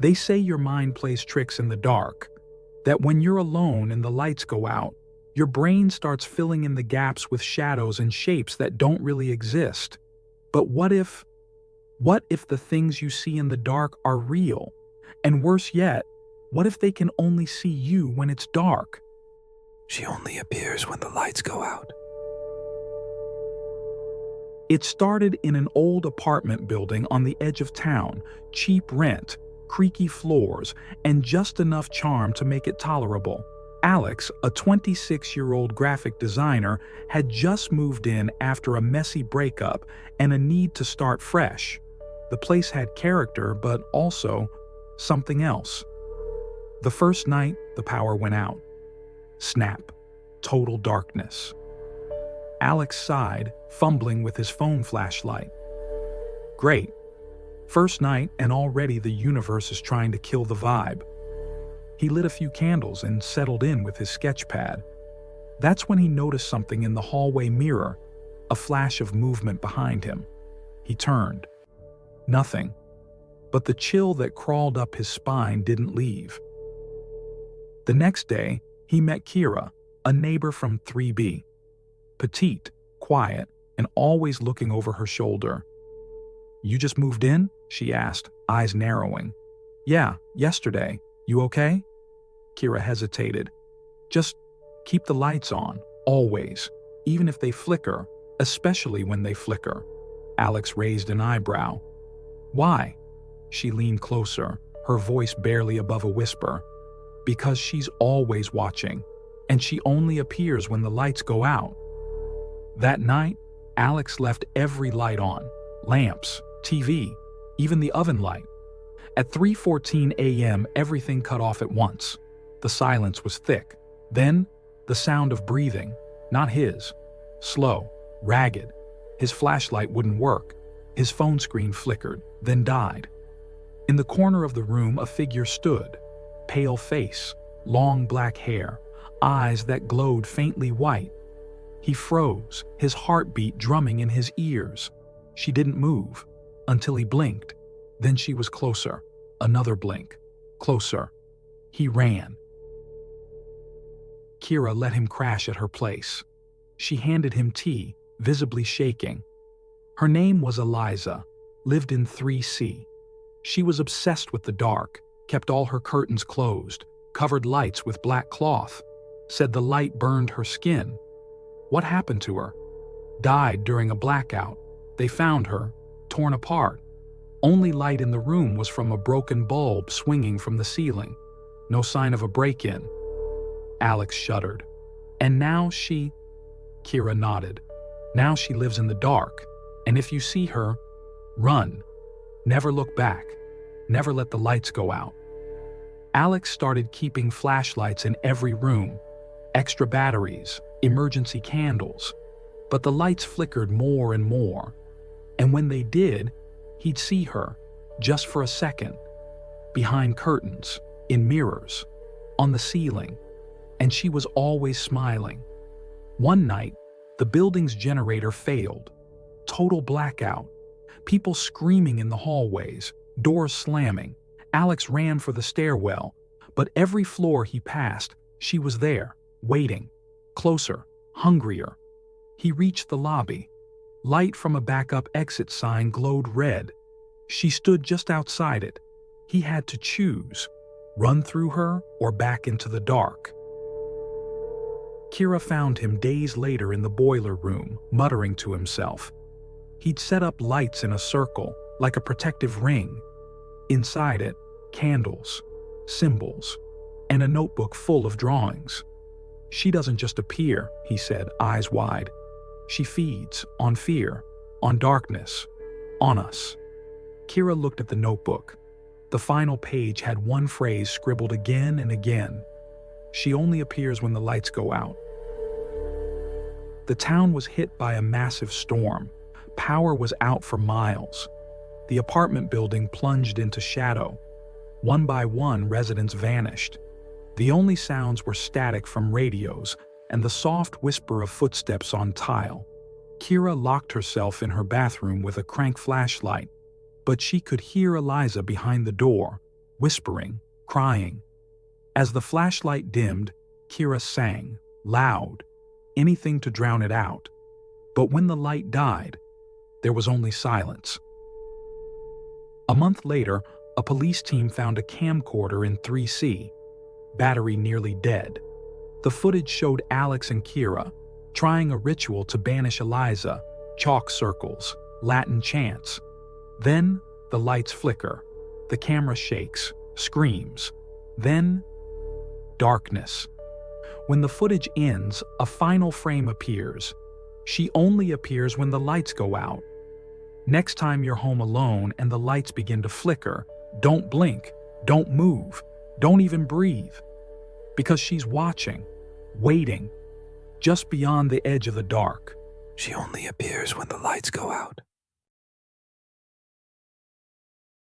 They say your mind plays tricks in the dark, that when you're alone and the lights go out, your brain starts filling in the gaps with shadows and shapes that don't really exist. But what if the things you see in the dark are real? And worse yet, what if they can only see you when it's dark? She only appears when the lights go out. It started in an old apartment building on the edge of town, cheap rent, creaky floors, and just enough charm to make it tolerable. Alex, a 26-year-old graphic designer, had just moved in after a messy breakup and a need to start fresh. The place had character, but also something else. The first night, the power went out. Snap. Total darkness. Alex sighed, fumbling with his phone flashlight. Great. First night, and already the universe is trying to kill the vibe. He lit a few candles and settled in with his sketch pad. That's when he noticed something in the hallway mirror, a flash of movement behind him. He turned. Nothing. But the chill that crawled up his spine didn't leave. The next day, he met Kira, a neighbor from 3B. Petite, quiet, and always looking over her shoulder. "You just moved in?" she asked, eyes narrowing. "Yeah, yesterday. You okay?" Kira hesitated. "Just keep the lights on, always, even if they flicker, especially when they flicker." Alex raised an eyebrow. "Why?" She leaned closer, her voice barely above a whisper. "Because she's always watching, and she only appears when the lights go out." That night, Alex left every light on, lamps, TV, even the oven light. At 3:14 a.m., everything cut off at once. The silence was thick. Then, the sound of breathing, not his. Slow, ragged. His flashlight wouldn't work. His phone screen flickered, then died. In the corner of the room, a figure stood. Pale face, long black hair, eyes that glowed faintly white. He froze, his heartbeat drumming in his ears. She didn't move, until he blinked. Then she was closer. Another blink. Closer. He ran. Kira let him crash at her place. She handed him tea, visibly shaking. Her name was Eliza, lived in 3C. She was obsessed with the dark, kept all her curtains closed, covered lights with black cloth, said the light burned her skin. What happened to her? Died during a blackout. They found her, torn apart. Only light in the room was from a broken bulb swinging from the ceiling. No sign of a break-in. Alex shuddered. And now she... Kira nodded. Now she lives in the dark. And if you see her, run. Never look back. Never let the lights go out. Alex started keeping flashlights in every room. Extra batteries, emergency candles. But the lights flickered more and more. And when they did, he'd see her, just for a second. Behind curtains, in mirrors, on the ceiling. And she was always smiling. One night, the building's generator failed. Total blackout. People screaming in the hallways, doors slamming. Alex ran for the stairwell, but every floor he passed, she was there, waiting. Closer, hungrier. He reached the lobby. Light from a backup exit sign glowed red. She stood just outside it. He had to choose, run through her or back into the dark. Kira found him days later in the boiler room, muttering to himself. He'd set up lights in a circle, like a protective ring. Inside it, candles, symbols, and a notebook full of drawings. She doesn't just appear, he said, eyes wide. She feeds on fear, on darkness, on us. Kira looked at the notebook. The final page had one phrase scribbled again and again. She only appears when the lights go out. The town was hit by a massive storm. Power was out for miles. The apartment building plunged into shadow. One by one, residents vanished. The only sounds were static from radios and the soft whisper of footsteps on tile. Kira locked herself in her bathroom with a crank flashlight, but she could hear Eliza behind the door, whispering, crying. As the flashlight dimmed, Kira sang, loud, anything to drown it out. But when the light died, there was only silence. A month later, a police team found a camcorder in 3C, battery nearly dead. The footage showed Alex and Kira trying a ritual to banish Eliza, chalk circles, Latin chants. Then the lights flicker, the camera shakes, screams. Then darkness. When the footage ends, a final frame appears. She only appears when the lights go out. Next time you're home alone and the lights begin to flicker, don't blink, don't move, don't even breathe. Because she's watching, waiting, just beyond the edge of the dark. She only appears when the lights go out.